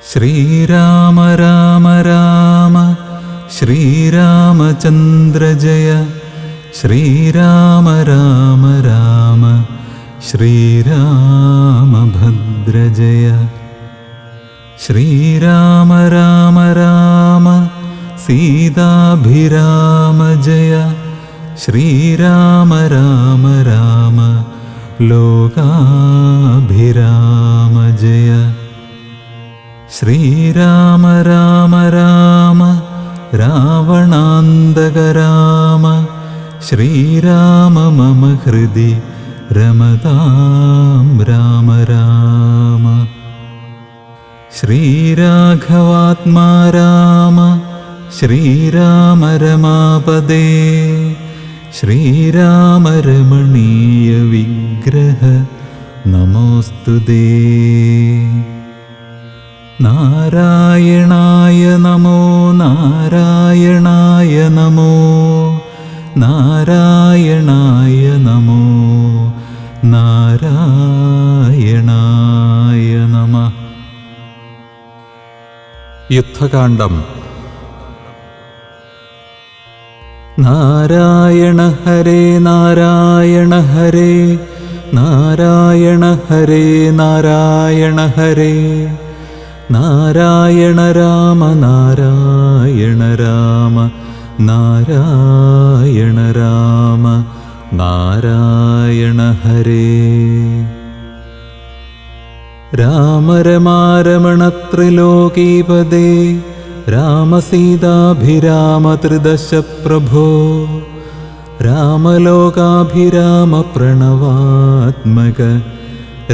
ശ്രീരാമ രാമ രാമ ശ്രീരാമചന്ദ്ര ജയ. ശ്രീരാമ രാമ രാമ ശ്രീരാമഭദ്ര ജയ. ശ്രീരാമ രാമ രാമ സീതാഭിരാമ ജയ. ശ്രീരാമ രാമ രാമ ലോകാഭിരാമ ജയ. ശ്രീരാമ രാമ രാമ രാവണാന്തക രാമ. ശ്രീരാമ മമ ഹൃദി രമതാം രാമ രാമ. ശ്രീരാഘവാത്മാ രാമ. ശ്രീരാമ രമാപദേ. ശ്രീരാമ രമണീയ വിഗ്രഹ നമോസ്തുതേ. നാരായണായ നമോ നാരായണായ നമോ നാരായണായ നമോ നാരായണായ നമഃ. യുദ്ധകാണ്ഡം. നാരായണ ഹരേ നാരായണ ഹരേ നാരായണ ഹരേ നാരായണ ഹരേ. നാരായണ രാമ നാരായണ രാമ നാരായണ രാമ നാരായണ ഹരേ. രാമ രമാരമണ ത്രിലോകീപദേ. രാമസീതാഭിരാമ ത്രിദശ പ്രഭോ. രാമലോകാഭിരാമ പ്രണവാത്മക.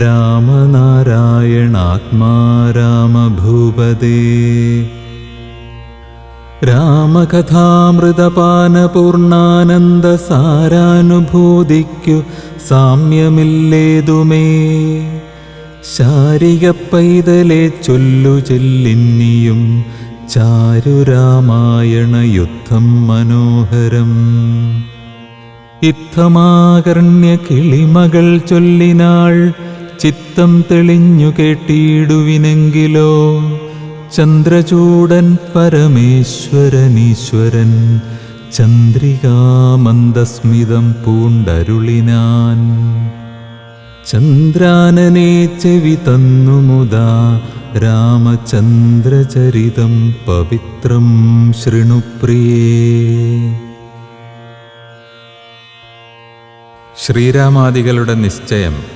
രാമനാരായണാത്മാ രാമഭൂപദേ. രാമകഥാമൃതപാനപൂർണാനന്ദ സാരാനുഭൂതിക്കു സാമ്യമില്ലേതുമേ. ശാരിക പൈതലെ ചൊല്ലു ചെല്ലിന്നിയും ചാരുരാമായണ യുദ്ധം മനോഹരം. ഇത്തമാകർണ്യ കിളിമകൾ ചൊല്ലിനാൾ ചിത്തം തെളിഞ്ഞു കേട്ടിടുവിനെങ്കിലോ. ചന്ദ്രചൂടൻ പരമേശ്വരനീശ്വരൻ ചന്ദ്രികാമന്ദസ്മിതം പൂണ്ടരുളിനാൻ. ചന്ദ്രാനനെ ചെവി തന്നുമുദാ രാമചന്ദ്രചരിതം പവിത്രം ശൃണുപ്രിയേ. ശ്രീരാമാദികളുടെ നിശ്ചയം.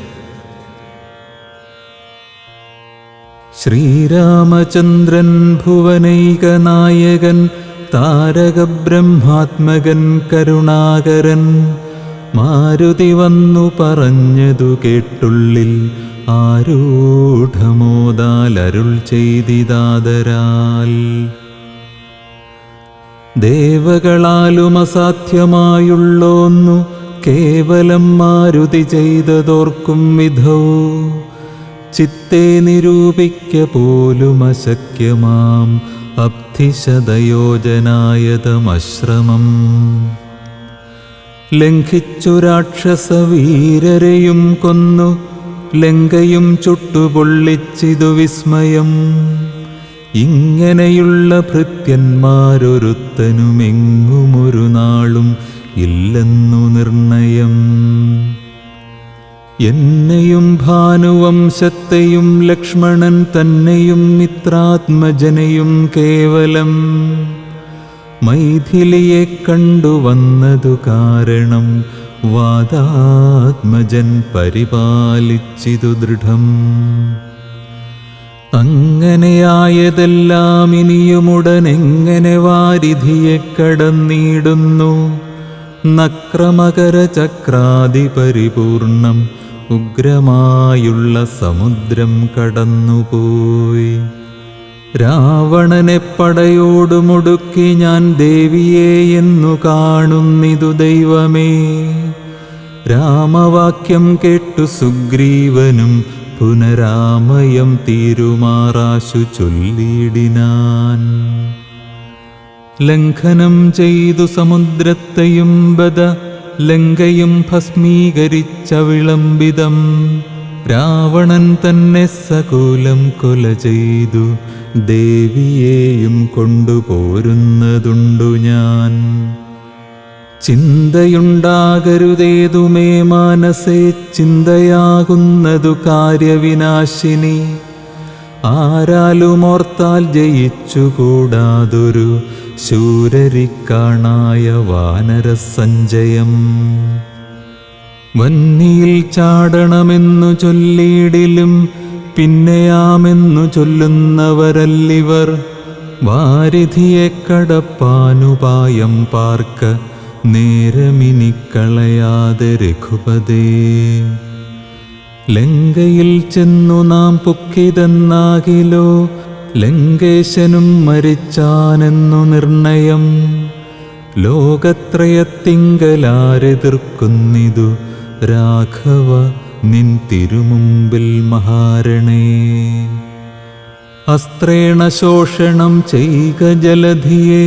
ശ്രീരാമചന്ദ്രൻ ഭുവനൈകനായകൻ താരകബ്രഹ്മാത്മകൻ കരുണാകരൻ. മാരുതി വന്നു പറഞ്ഞതു കേട്ടുള്ളിൽ ആരൂഢമോദാൽ അരുൾ ചെയ്തിതാദരാൽ. ദേവകളാലും അസാധ്യമായുള്ളോന്നു കേവലം മാരുതി ചെയ്തതോർക്കും വിധൗ. ചിത്തെ നിരൂപിക്ക പോലും അശക്യമാം അബ്ധിശതയോജനായതമശ്രമം. ലംഘിച്ചു രാക്ഷസവീരരെയും കൊന്നു ലങ്കയും ചുട്ടുപൊള്ളിച്ചിതു വിസ്മയം. ഇങ്ങനെയുള്ള ഭൃത്യന്മാരൊരുത്തനുമെങ്ങുമൊരു നാളും ഇല്ലെന്നു നിർണയം. എന്നെയും ഭാനുവംശത്തെയും ലക്ഷ്മണൻ തന്നെയും മിത്രാത്മജനെയും കേവലം മൈഥിലിയെ കണ്ടുവന്നതു കാരണം വാദാത്മജൻ പരിപാലിച്ചിതു ദൃഢം. അങ്ങനെയായതെല്ലാം ഇനിയുമുടനെങ്ങനെ വാരിധിയെ കടന്നിടുന്നു. നക്രമകര ചക്രാദി പരിപൂർണം ഉഗ്രമായുള്ള സമുദ്രം കടന്നുപോയി. രാവണനെ പടയോടുമുടുക്കി ഞാൻ ദേവിയെ എന്നു കാണുന്നിതു ദൈവമേ. രാമവാക്യം കേട്ടു സുഗ്രീവനും പുനരാമയം തീരുമാറാശു ചൊല്ലിയിടിനാൻ. ലംഘനം ചെയ്തു സമുദ്രത്തെയും ബദ ലങ്കയും ഭസ്മീകരിച്ച വിളംബിതം. രാവണൻ തന്നെ സകൂലം കൊല ചെയ്തു ദേവിയെയും കൊണ്ടുപോരുന്നതുണ്ടു ഞാൻ. ചിന്തയുണ്ടാകരുതേതുമേ മാനസേ, ചിന്തയാകുന്നതു കാര്യവിനാശിനി. ആരാലുമോർത്താൽ ജയിച്ചുകൂടാതൊരു ശൂരരിക്കാണായ വാനരസഞ്ചയം. വന്നിയിൽ ചാടണമെന്നു ചൊല്ലിയിടിലും പിന്നെയാമെന്നു ചൊല്ലുന്നവരല്ലിവർ. വാരിധിയെ കടപ്പാനുപായം പാർക്ക നേരമിനിക്കളയാതെ രഘുപതേ. ലങ്കയിൽ ചെന്നു നാം പുക്കിതെന്നാകിലോ, ലങ്കേശനും മരിച്ചാനെന്നു നിർണയം. ലോകത്രയത്തിങ്കലാരെതിർക്കുന്നിതു രാഘവ നിൻ തിരുമുമ്പിൽ മഹാരണേ. അസ്ത്രേണ ശോഷണം ചെയ്ക ജലധിയെ,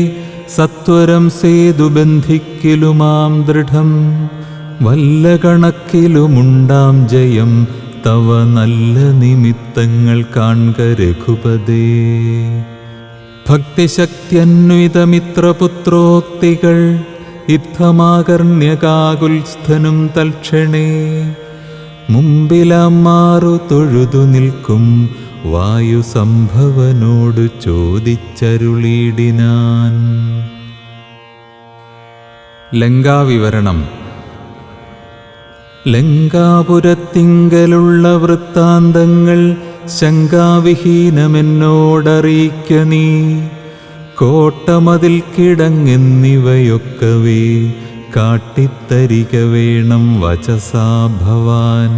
സത്വരം സേതു ബന്ധിക്കിലുമാം ദൃഢം. വല്ല കണക്കിലുമുണ്ടാം ജയം തവ നല്ല നിമിത്തങ്ങൾ കാൺക രഘുപതേ. ഭക്തിശക്തിയന്വിതമിത്രപുത്രോക്തികൾ യുദ്ധമാകർണ്യകാകുൽസ്ഥനും തൽക്ഷണേ. മുമ്പിലാം മാറു തൊഴുതു നിൽക്കും വായുസംഭവനോടു ചോദിച്ചരുളിയിടിനാൻ. ലങ്കാവിവരണം. ലങ്കാപുരത്തിങ്കലുള്ള വൃത്താന്തങ്ങൾ ശങ്കാവിഹീനമെന്നോടറിയിക്ക നീ. കോട്ടമതിൽ കിടങ്ങെന്നിവയൊക്കവേ കാട്ടിത്തരിക വേണം വചസാ ഭവാൻ.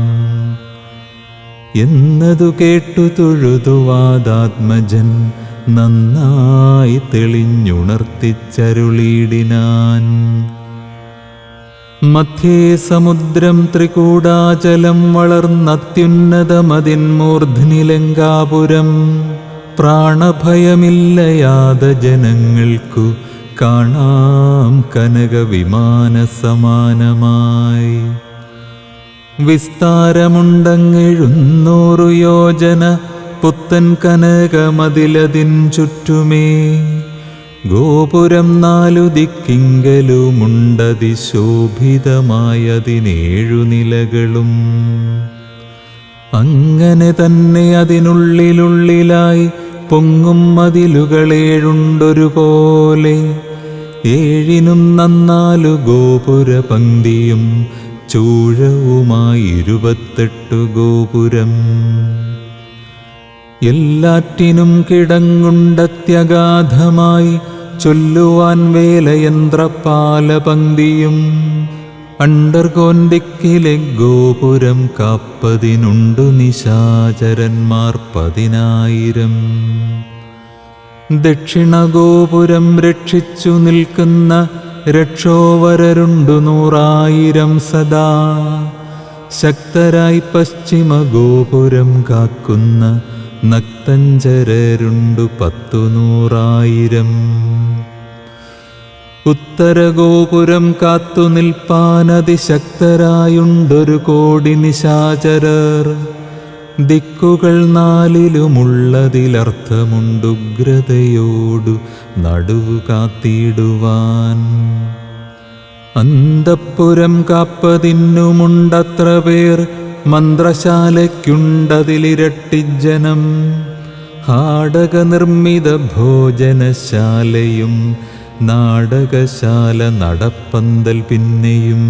എന്നതു കേട്ടു തൊഴുതുവാദാത്മജൻ നന്നായി തെളിഞ്ഞുണർത്തിച്ചരുളിയിടിനാൻ. മധ്യേ സമുദ്രം ത്രികൂടാചലം വളർന്നത്യുന്നതമതിന്മൂർധ്നി ലങ്കാപുരം. പ്രാണഭയമില്ലയാത ജനങ്ങൾക്കു കാണാം കനകവിമാന സമാനമായി. വിസ്താരമുണ്ടങ്ങെഴുന്നൂറു യോജന പുത്തൻ കനകമതിലതിൻ ചുറ്റുമേ. ഗോപുരം നാലു ദിക്കിങ്കലുമുണ്ടതിശോഭിതമായതിനേഴു നിലകളും. അങ്ങനെ തന്നെ അതിനുള്ളിലുള്ളിലായി പൊങ്ങും മതിലുകളേഴുണ്ടൊരുപോലെ. ഏഴിനും നന്നാലു ഗോപുര പങ്ക്തിയും ചൂഴവുമായി 28 ഗോപുരം. എല്ലാറ്റിനും കിടങ്ങുണ്ടത്യഗാധമായി ചൊല്ലുവാൻ വേലയന്ത്രപാലപങ്ക്തിയും. അണ്ടർകോന്തിക്കിലെ ഗോപുരം കാപ്പതിനുണ്ടു നിശാചരന്മാർ 10,000. ദക്ഷിണഗോപുരം രക്ഷിച്ചു നിൽക്കുന്ന രക്ഷോവരരുണ്ടു 100,000 സദാ. ശക്തരായി പശ്ചിമഗോപുരം കാക്കുന്ന നക്തഞ്ചരരുണ്ടു 10,100,000. ഉത്തരഗോപുരം കാത്തു നിൽപ്പാനതിശക്തരായുണ്ടൊരു കോടി നിശാചരർ. ദിക്കുകൾ 4-ലുമുള്ളതിലർത്ഥമുണ്ടുഗ്രതയോടു നടുവു കാത്തിടുവാൻ. അന്തഃപുരം കാപ്പതിന്നുമുണ്ടത്ര പേർ, മന്ത്രശാലയ്ക്കുണ്ടതിലിരട്ടിജനം. ഹാടകനിർമ്മിത ഭോജനശാലയും നാടകശാല നടപ്പന്തൽ പിന്നെയും.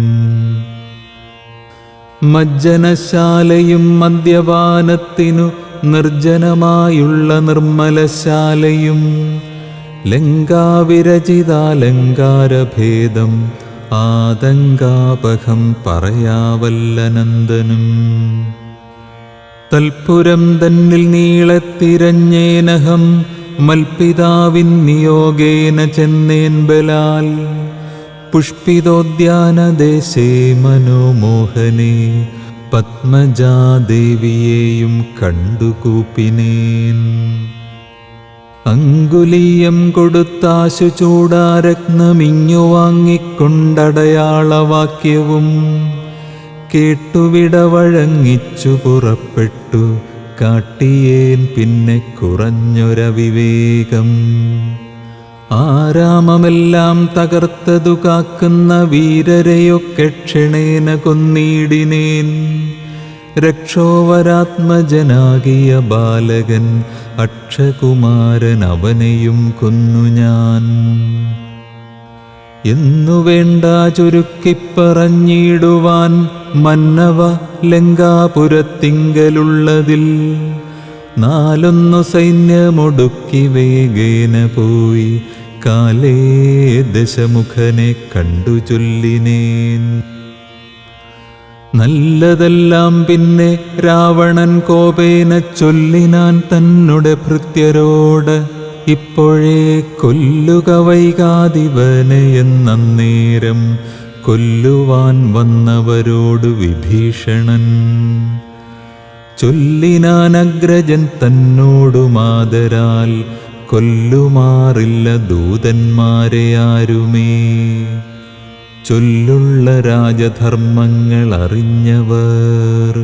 മജ്ജനശാലയും മദ്യപാനത്തിനു നിർജ്ജനമായുള്ള നിർമ്മലശാലയും. ലങ്കാവിരചിതാലങ്കാരഭേദം ആതങ്കാപഹം പറയാവല്ലനന്ദനും. തൽപുരം തന്നിൽ നീളത്തിരഞ്ഞേനഹം മൽപിതാവിൻ നിയോഗേന ചെന്നേൻ ബലാൽ. പുഷ്പിതോദ്യാനദേശേ മനോമോഹനേ പത്മജാദേവിയെയും കണ്ടുകൂപ്പിനേൻ. അങ്കുലീയം കൊടുത്താശു ചൂടാരത്നമിങ്ങു വാങ്ങിക്കൊണ്ടടയാളവാക്യവും. കേട്ടുവിടവഴങ്ങിച്ചു പുറപ്പെട്ടു. കാട്ടിയേൻ പിന്നെ കുറഞ്ഞൊരവിവേകം. ആരാമമെല്ലാം തകർത്തതു കാക്കുന്ന വീരരെയൊക്കെ ക്ഷണേന കൊന്നിടിനേൻ. രക്ഷോവരാത്മജനാകിയ ബാലകൻ അക്ഷകുമാരൻ, അവനെയും കൊന്നു ഞാൻ. എന്നു വേണ്ട ചുരുക്കിപ്പറഞ്ഞിടുവാൻ മന്നവ ലങ്കാപുരത്തിങ്കലുള്ളതിൽ 4 സൈന്യമൊടുക്കി വേഗേന പോയി കാലേ ദശമുഖനെ കണ്ടു ചൊല്ലിനേൻ. നല്ലതെല്ലാം പിന്നെ രാവണൻ കോപേന ചൊല്ലിനാൻ തന്നുടെ ഭൃത്യരോട്. ഇപ്പോഴേ കൊല്ലുക വൈകാതിവനെ എന്നന്നേരം കൊല്ലുവാൻ വന്നവരോട് വിഭീഷണൻ. ചൊല്ലിനാനഗ്രജൻ തന്നോടു മാതരാൽ കൊല്ലുമാറില്ല ദൂതന്മാരെ ആരുമേ. ചൊല്ലുള്ള രാജധർമ്മങ്ങൾ അറിഞ്ഞവർ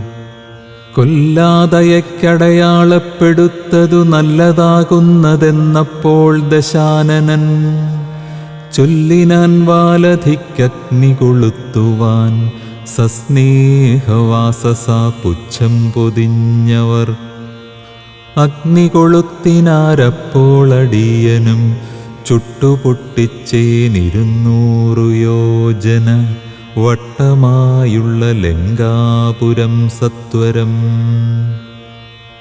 കൊല്ലാതയക്കടയാളപ്പെടുത്തതു നല്ലതാകുന്നതെന്നപ്പോൾ ദശാനനൻ ചൊല്ലിനാൻ വാലധിക്കഗ്നി കൊളുത്തുവാൻ. സസ്നേഹവാസസാ പുച്ഛം പൊതിഞ്ഞവർ അഗ്നി കൊളുത്തിനാരപ്പോളടിയനും ചുട്ടുപൊട്ടിച്ചേൻ 200 യോജന വട്ടമായുള്ള ലങ്കാപുരം സത്വരം.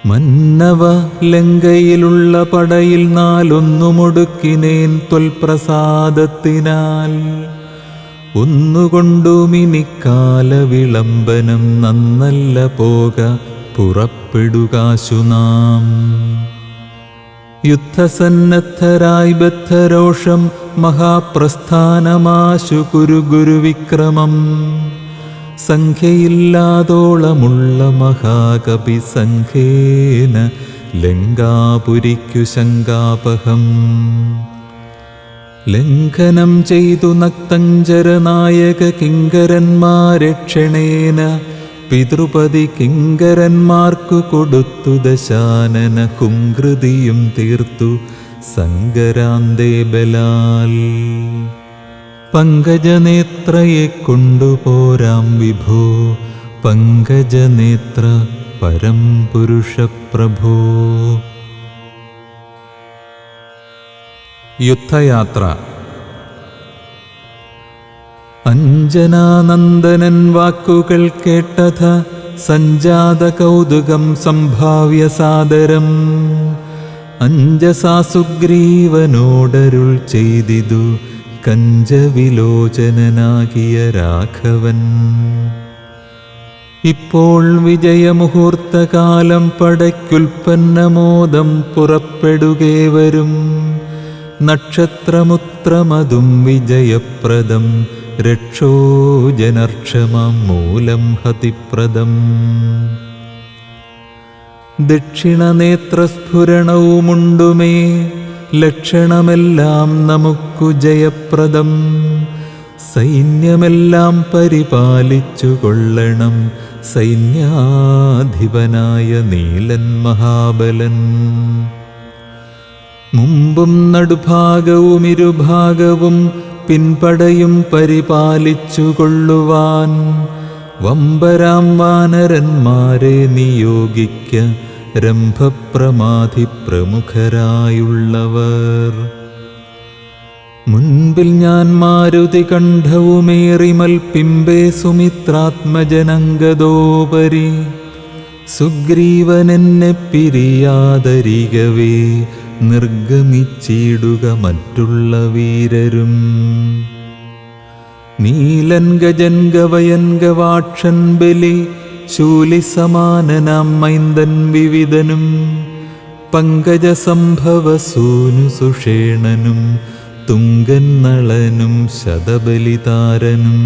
മന്നവ ലങ്കയിലുള്ള പടയിൽ 4 മുടുക്കിനേൻ ത്വൽപ്രസാദത്തിനാൽ. ഒന്നുകൊണ്ടുമിനിക്കാല വിളംബനം നന്നല്ല പോക പുറപ്പെടുകാശു നാം. യുദ്ധസന്നദ്ധരായി ബദ്ധരോഷം മഹാപ്രസ്ഥാനമാശു ഗുരുവിക്രമം. സംഖ്യയില്ലാതോളമുള്ള മഹാകവി സംഘേന ലങ്കാപുരിക്കു ശങ്കാപഹം. ലംഘനം ചെയ്തു നക്തഞ്ചരനായക കിങ്കരന്മാരെ ക്ഷണേന പിതൃപതി കിങ്കരന്മാർക്കു കൊടുത്തു. ദശാനന ഹുംകൃതിയും തീർത്തു സങ്കരാന്തേ ബലാൽ. പങ്കജനേത്രയെ കൊണ്ടുപോരാം വിഭോ, പങ്കജനേത്ര പരം പുരുഷപ്രഭോ. യുദ്ധയാത്ര. അഞ്ജനാനന്ദനൻ വാക്കുകൾ കേട്ടഥ സഞ്ജാത കൗതുകം സംഭാവ്യ സാദരം. അഞ്ജസാ സുഗ്രീവനോടരുൾ ചെയ്തിതു കഞ്ചവിലോചനനാകിയ രാഘവൻ. ഇപ്പോൾ വിജയമുഹൂർത്തകാലം പടയ്ക്കുൽപ്പന്നമോദം പുറപ്പെടുകേവരും. നക്ഷത്രമുത്രമതും വിജയപ്രദം രക്ഷോജനർക്ഷമം മൂലം ഹതിപ്രദം. ദക്ഷിണനേത്രസ്ഫുരണവുമുണ്ടുമേ ലക്ഷണമെല്ലാം നമുക്കു ജയപ്രദം. സൈന്യമെല്ലാം പരിപാലിച്ചു കൊള്ളണം സൈന്യാധിപനായ നീലൻ മഹാബലൻ. മുമ്പും നടുഭാഗവും ഇരുഭാഗവും പിൻപടയും പരിപാലിച്ചു കൊള്ളുവാൻ വമ്പരാം വാനരന്മാരെ നിയോഗിക്ക രംഭപ്രമാധി പ്രമുഖരായുള്ളവർ. മുൻപിൽ ഞാൻ മാരുതി കണ്ഠവുമേറിമൽ പിമ്പേ സുമിത്രാത്മജനങ്കദോപരി. സുഗ്രീവനെന്നെ പിരിയാതരികവേ നിർഗമിച്ചിടുക മറ്റുള്ള വീരരും. നീലൻ ഗജൻ ഗവയൻ ഗവാക്ഷൻ ബലി ശൂലിസമാനനാം മൈന്ദൻ വിവിധനും. പങ്കജസംഭവ സൂനു സുഷേണനും തുങ്കൻ നളനും ശതബലിതാരനും.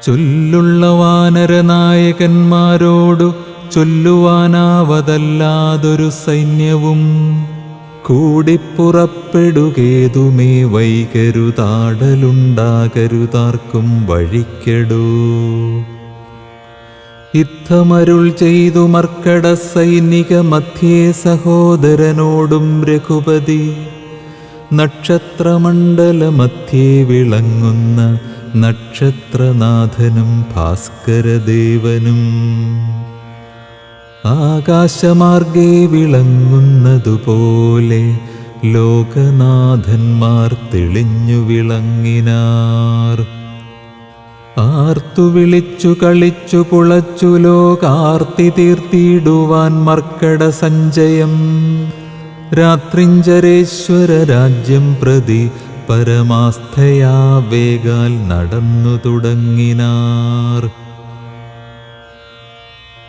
ചൊല്ലുള്ള വാനരനായകന്മാരോടു ചൊല്ലുവാനാവതല്ലാതൊരു സൈന്യവും. കൂടിപ്പുറപ്പെടുകേതുമേ വൈകരുതാടലുണ്ടാകരുതാർക്കും വഴിക്കെടൂ. യുദ്ധമരുൾ ചെയ്തു മർക്കട സൈനിക മധ്യേ സഹോദരനോടും രഘുപതി. നക്ഷത്രമണ്ഡല മധ്യേ വിളങ്ങുന്ന നക്ഷത്രനാഥനും ഭാസ്കരദേവനും ആകാശമാർഗേ വിളങ്ങുന്നതുപോലെ ലോകനാഥന്മാർ തെളിഞ്ഞു വിളങ്ങിനാർ. ആർത്തു വിളിച്ചു കളിച്ചു പുളച്ചു ലോകാർത്തി തീർത്തിടുവാൻ മർക്കട സഞ്ചയം. രാത്രിഞ്ചരേശ്വര രാജ്യം പ്രതി പരമാസ്ഥയാ വേഗാൽ നടന്നു തുടങ്ങിനാർ.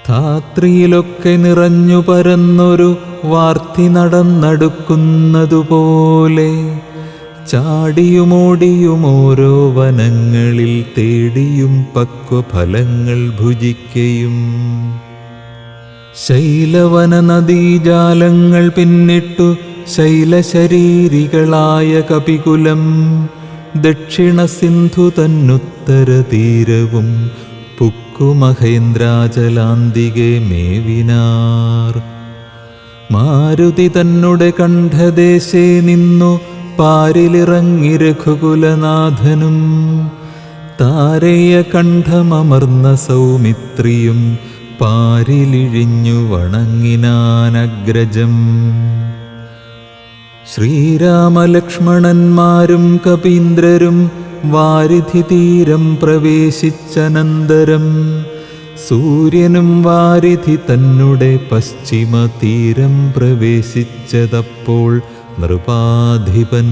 ധാത്രിയിലൊക്കെ നിറഞ്ഞു പരന്നൊരു വാർത്തി നടന്നടുക്കുന്നതുപോലെ ചാടിയുമോടിയും ഓരോ വനങ്ങളിൽ തേടിയും പക്വഫലങ്ങൾ ഭുജിക്കയും ശൈലവന നദീജാലങ്ങൾ പിന്നിട്ടു ശൈലശരീരികളായ കപികുലം ദക്ഷിണ സിന്ധു തന്നുത്തര തീരവും പുക്കുമഹേന്ദ്രാചലാന്തികെ മേവിനാർ. മാരുതി തന്നെ കണ്ഠദേശേ നിന്നു പാരിലിറങ്ങി രഘുകുലനാഥനും താരയ കണ്ഠമർന്ന സൗമിത്രിയും പാരിലിഴിഞ്ഞു വണങ്ങിനാനഗ്രജം. ശ്രീരാമലക്ഷ്മണന്മാരും കപീന്ദ്രരും വാരിധി തീരം പ്രവേശിച്ചനന്തരം സൂര്യനും വാരിധി തന്നെ പശ്ചിമ തീരം പ്രവേശിച്ചതപ്പോൾ നൃപാധിപൻ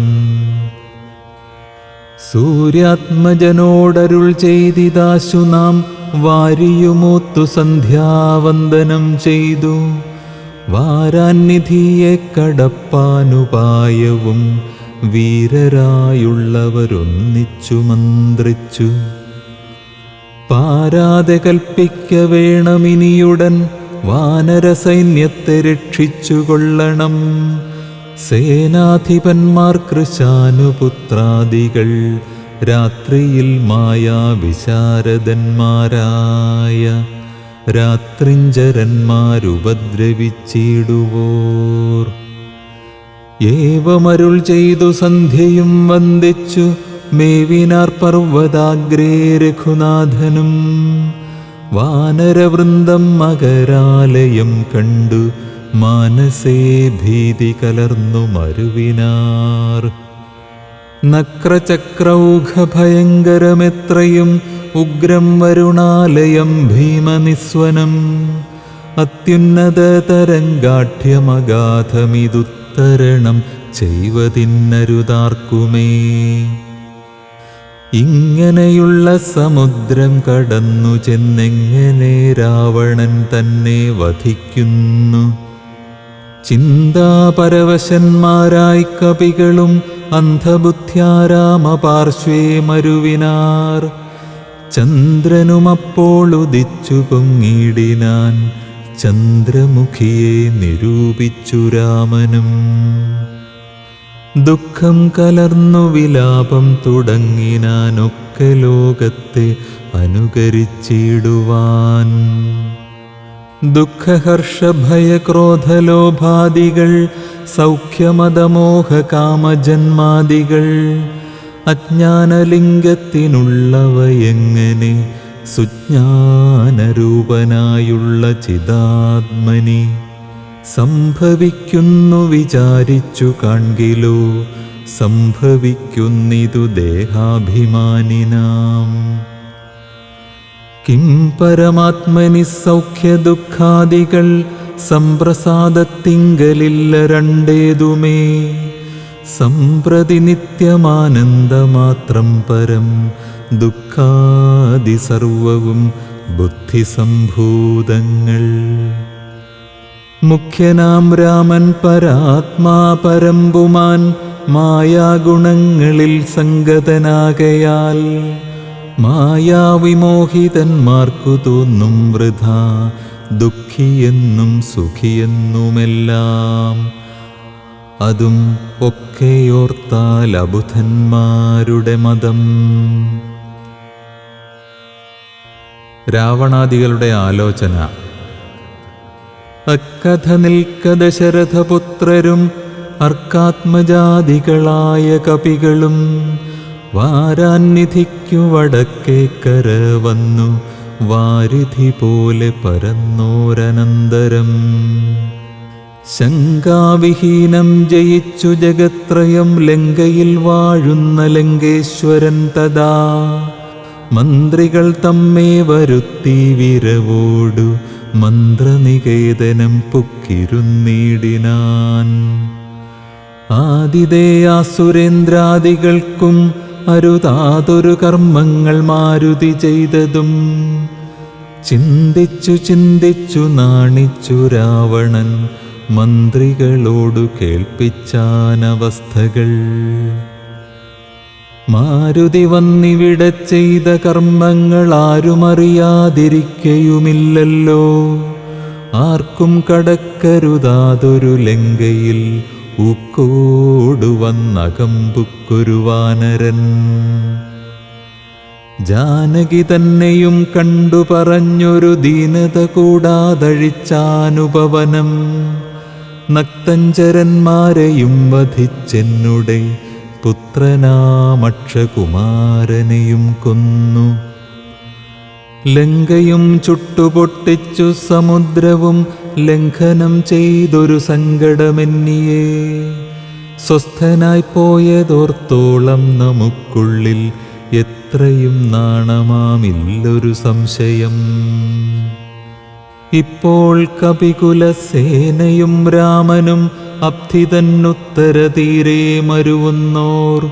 സൂര്യാത്മജനോടരുൾ ചെയ്തിതാശു നാം വാരിയുമൂത്തു സന്ധ്യാവന്ദനം ചെയ്തു. വാരാന്നിധിയെ കടപ്പാനുപായവും വീരരായുള്ളവരൊന്നിച്ചു മന്ത്രിച്ചു. പാരാതെ കൽപ്പിക്ക വേണമിനിയുടൻ വാനരസൈന്യത്തെ രക്ഷിച്ചു കൊള്ളണം. സേനാധിപന്മാർ കൃശാനുപുത്രാദികൾ രാത്രിയിൽ മായാവിശാരദന്മാരായ രാത്രിഞ്ചരന്മാരുപദ്രവിച്ചിടുവോർ. ഏവമരുൾ ചെയ്തു സന്ധ്യയും വന്ദിച്ചു മേവിനാർ പർവ്വതാഗ്രേ രഘുനാഥനും. വാനരവൃന്ദം മകരാലയം കണ്ടു മാനസേ ഭീതി കലർന്നു മരുവിനാർ. നക്രചക്രൗഘഭയങ്കരമെത്രയും ഉഗ്രം വരുണാലയം ഭീമനിസ്വനം. അത്യുന്നത തരംഗാഠ്യമഗാധമിതുത്തരണം ചെയ്വതിന്നരുതാർക്കുമേ. ഇങ്ങനെയുള്ള സമുദ്രം കടന്നു ചെന്നെങ്ങനെ രാവണൻ തന്നെ വധിക്കുന്നു. ചിന്താപരവശന്മാരായി കപികളും അന്ധബുദ്ധ്യാരാമപാർശ്വേ മരുവിനാർ. ചന്ദ്രനുമപ്പോൾ ഉദിച്ചു പൊങ്ങിടിനാൻ ചന്ദ്രമുഖിയെ നിരൂപിച്ചു രാമനും. ദുഃഖം കലർന്നു വിലാപം തുടങ്ങിനാനൊക്കെ ലോകത്തെ അനുകരിച്ചിടുവാൻ. ദുഃഖഹർഷഭയക്രോധലോഭാദികൾ സൗഖ്യമതമോഹകാമജന്മാദികൾ അജ്ഞാനലിംഗത്തിനുള്ളവയെങ്ങനെ സുജ്ഞാനരൂപനായുള്ള ചിദാത്മനി സംഭവിക്കുന്നു വിചാരിച്ചു കാൺകിലോ സംഭവിക്കുന്നിതു ദേഹാഭിമാനിനാം. കിം പരമാത്മനി സൗഖ്യദുഃഖാദികൾ സംപ്രസാദത്തിങ്കലില്ല രണ്ടേതുമേ. സംപ്രതി നിത്യമാനന്ദമാത്രം പരം ദുഃഖാദി സർവവും ബുദ്ധിസംഭൂതങ്ങൾ. മുഖ്യനാം രാമൻ പരാത്മാ പരമ്പുമാൻ മായാഗുണങ്ങളിൽ സംഗതനാകയാൽ മായാവിമോഹിതന്മാർക്കു തോന്നും വൃഥാ ദുഃഖിയെന്നും സുഖിയെന്നുമെല്ലാം. അതും ഒക്കെയോർത്താൽ അബുധന്മാരുടെ മതം. രാവണാദികളുടെ ആലോചന. അക്കഥ നിൽക്ക ദശരഥപുത്രരും അർക്കാത്മജാതികളായ കപികളും വാരാന്നിധിക്കു വടക്കേക്കര വന്നു വാരിധി പോലെ പരന്നോരനന്തരം ശങ്കാവിഹീനം ജയിച്ചു ജഗത്രയം ലങ്കയിൽ വാഴുന്ന ലങ്കേശ്വരൻ തഥാ മന്ത്രികൾ തമ്മേ വരുത്തി വിരവോടു മന്ത്രനികേതനം പുക്കിരുന്നീടിനാൻ. ആതിഥേയാസുരേന്ദ്രാദികൾക്കും അരുതാതൊരു കർമ്മങ്ങൾ മാരുതി ചെയ്തതും ചിന്തിച്ചു ചിന്തിച്ചു നാണിച്ചു രാവണൻ മന്ത്രികളോടു കേൾപ്പിച്ചാനവസ്ഥകൾ. മാരുതി വന്നിവിടെ ചെയ്ത കർമ്മങ്ങൾ ആരുമറിയാതിരിക്കയുമില്ലല്ലോ. ആർക്കും കടക്കരുതാതൊരു ലങ്കയിൽ ഊക്കോടു വന്നകമ്പുക്കൊരു വാനരൻ. ജാനകി തന്നെയും കണ്ടു പറഞ്ഞൊരു ദീനത കൂടാതഴിച്ചാനുപവനം. നക്തഞ്ചരന്മാരെയും വധിച്ചെന്നുടെ പുത്രനാമക്ഷകുമാരനെയും കൊന്നു. ലങ്കയും ചുട്ടുപൊട്ടിച്ചു സമുദ്രവും ലംഘനം ചെയ്തൊരു സങ്കടമെന്നിയേ. സ്വസ്ഥനായി പോയതോർത്തോളം നമുക്കുള്ളിൽ എത്രയും നാണമാമില്ലൊരു സംശയം. ഇപ്പോൾ കപികുലസേനയും രാമനും അബ്ധിതന്നുത്തരതീരെ മരുവുന്നോർ.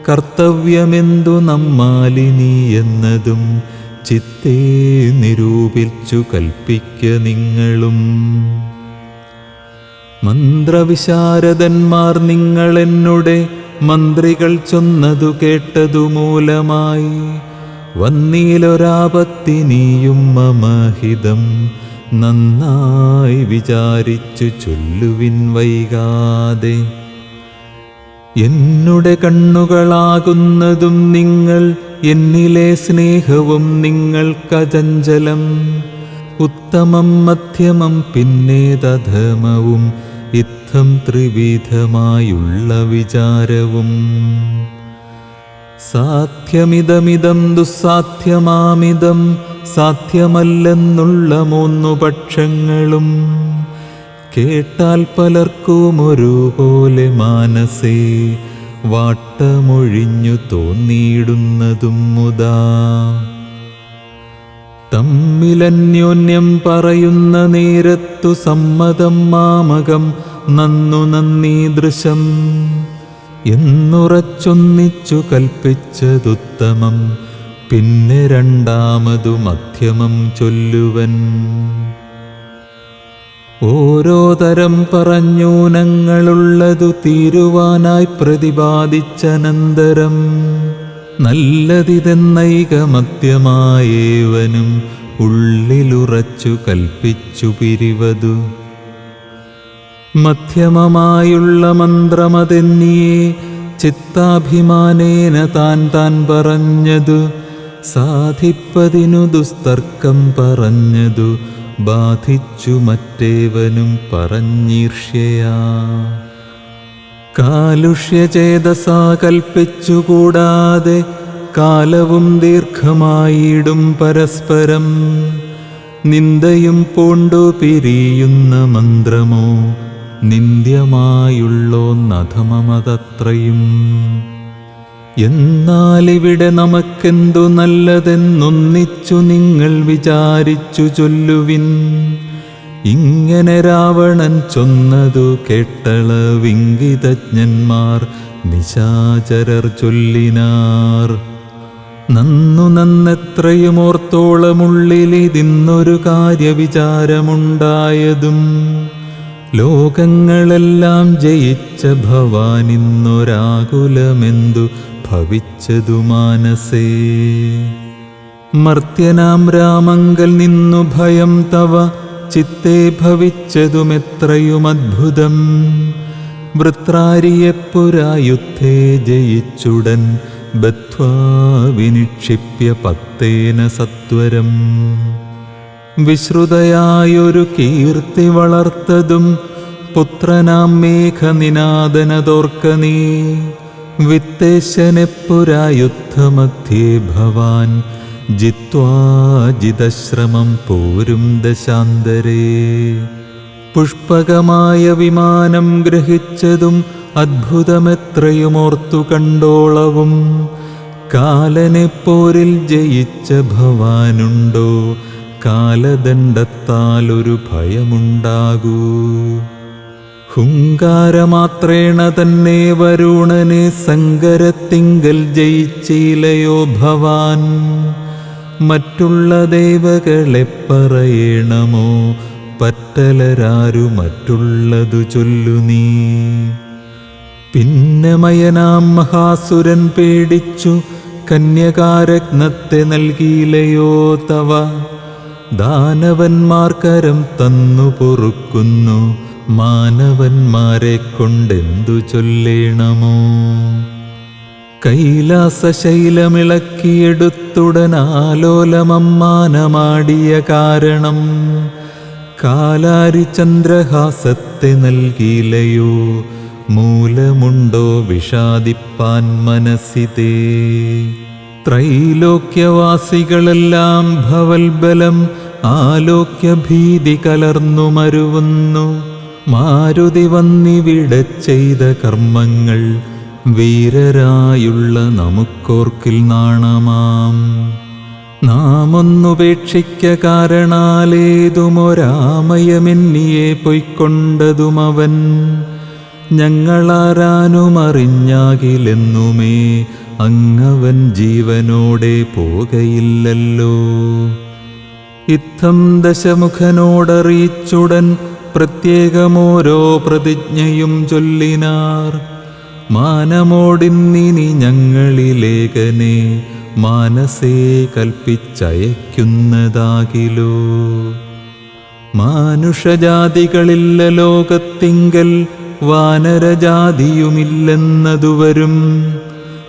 കർത്തവ്യമെന്തു നമ്മാലിനി എന്നതും ചിത്തേ നിരൂപിച്ചു കൽപ്പിക്ക നിങ്ങളും. മന്ത്രവിശാരദന്മാർ നിങ്ങളെന്നുടെ മന്ത്രികൾ ചൊന്നതു കേട്ടതു മൂലമായി വന്നീലൊരാപത്തിനിയും മമഹിതം നന്നായി വിചാരിച്ചു ചൊല്ലുവിൻ വൈകാതെ. എന്നുടെ കണ്ണുകളാകുന്നതും നിങ്ങൾ എന്നിലെ സ്നേഹവും നിങ്ങൾക്കചഞ്ചലം. ഉത്തമം മധ്യമം പിന്നെ തധമവും ഇത്തം ത്രിവിധമായുള്ള വിചാരവും. സാധ്യമിതമിതം ദുസ്സാധ്യമാമിതം സാധ്യമല്ലെന്നുള്ള മൂന്നു പക്ഷങ്ങളും കേട്ടാൽ പലർക്കും ഒരുപോലെ മാനസേ വാട്ടമൊഴിഞ്ഞു തോന്നിയിടുന്നതും മുതാ. തമ്മിലന്യോന്യം പറയുന്ന നേരത്തു സമ്മതം മാമകം നന്നു നന്ദീദൃശം എന്നുറച്ചൊന്നിച്ചു കൽപ്പിച്ചതുത്തമം. പിന്നെ രണ്ടാമതു മധ്യമം ചൊല്ലുവൻ. ഓരോ തരം പറഞ്ഞൂനങ്ങളുള്ളതു തീരുവാനായി പ്രതിപാദിച്ചനന്തരം നല്ലതിതെന്നൈകമത്യമായേവനും ഉള്ളിലുറച്ചു കൽപ്പിച്ചു പിരിവതു. മധ്യമമായുള്ള മന്ത്രമതെന്നിയെ ചിത്താഭിമാനേന താൻ പറഞ്ഞതു. സാധിപ്പതിനു ദുസ്തർക്കം പറഞ്ഞതു ബാധിച്ചു മറ്റേവനും പറഞ്ഞീർഷ്യയാ. കാലുഷ്യചേതസാ കൽപ്പിച്ചുകൂടാതെ കാലവും ദീർഘമായിടും പരസ്പരം. നിന്ദയും പൂണ്ടു പിരിയുന്ന മന്ത്രമോ നിന്ദ്യമായുള്ളോന്നധമമതത്രയും. എന്നാലിവിടെ നമുക്കെന്തു നല്ലതെന്നൊന്നിച്ചു നിങ്ങൾ വിചാരിച്ചു ചൊല്ലുവിൻ. ഇങ്ങനെ രാവണൻ ചൊന്നതു കേട്ടളവിംഗിതജ്ഞന്മാർ നിശാചരർ ചൊല്ലിനാർ. നന്നു നന്നെത്രയും ഓർത്തോളമുള്ളിലിതിന്നൊരു കാര്യവിചാരമുണ്ടായതും. ലോകങ്ങളെല്ലാം ജയിച്ച ഭവാനിന്നൊരാകുലമെന്തു ഭവിച്ചതു മാനസേ. മർത്യനാം രാമങ്കൽ നിന്നു ഭയം തവ ചിത്തേ ഭവിച്ചതുമെത്രയും അദ്ഭുതം. വൃത്രാരിയെപ്പുരാ യുദ്ധേ ജയിച്ചുടൻ ബദ്ധ്വാ വിനിക്ഷിപ്യ പത്തേന സത്വരം. വിശ്രുതയായൊരു കീർത്തി വളർത്തതും പുത്രനാം മേഘനിനാദനതോർക്ക നീ. വിത്തേശനെപ്പുരായുദ്ധമധ്യേ ഭവാൻ ജിത്വാ ജിതശ്രമം പോരും ദശാന്തരേ. പുഷ്പകമായ വിമാനം ഗ്രഹിച്ചതും അദ്ഭുതമെത്രയുമോർത്തു കണ്ടോളവും. കാലനെ പോരിൽ ജയിച്ച ഭവാനുണ്ടോ? കാലദണ്ഡത്താലൊരു ഭയമുണ്ടാകൂ. ഹുങ്കാരമാത്രേണ തന്നെ വരുണനെ സങ്കരത്തിങ്കൽ ജയിച്ചിലയോ ഭവാൻ. മറ്റുള്ള ദേവകളെ പറയണമോ? പറ്റലരാരു മറ്റുള്ളതു ചൊല്ലു നീ. പിന്നെ മയനാം മഹാസുരൻ പേടിച്ചു കന്യകാരത്നത്തെ നൽകിയിലയോ തവ. ദാനവന്മാർക്കരം തന്നു പൊറുക്കുന്നു, മാനവന്മാരെ കൊണ്ടെന്തു ചൊല്ലേണമോ? കൈലാസശൈലമിളക്കിയെടുത്തുടനാലോലമമ്മാനമാടിയ കാരണം കാലാരി ചന്ദ്രഹാസത്തെ നൽകിയിലയോ? മൂലമുണ്ടോ വിഷാദിപ്പാൻ മനസ്സിതേ? ത്രൈലോക്യവാസികളെല്ലാം ഭവൽബലം ആലോക്യഭീതി കലർന്നു മരുവുന്നു. മാരുതി വന്നിവിടെ ചെയ്ത കർമ്മങ്ങൾ വീരരായുള്ള നമുക്കോർക്കിൽ നാണമാം. നാം ഒന്നുപേക്ഷിക്ക കാരണാലേതുമൊരാമയമെന്നിയെ പൊയ്ക്കൊണ്ടതുമവൻ. ഞങ്ങളാരാനുമറിഞ്ഞാകിലെന്നുമേ അങ്ങവൻ ജീവനോടെ പോകയില്ലല്ലോ. ഇത്തം ദശമുഖനോടറിയിച്ചുടൻ പ്രത്യേകമോരോ പ്രതിജ്ഞയും ചൊല്ലിനാർ. മാനമോടിന്നിനി ഞങ്ങളിലേകനെ മാനസേ കൽപ്പിച്ചയക്കുന്നതാകിലോ. മാനുഷജാതികളില്ല ലോകത്തിങ്കൽ, വാനരജാതിയുമില്ലെന്നതുവരും.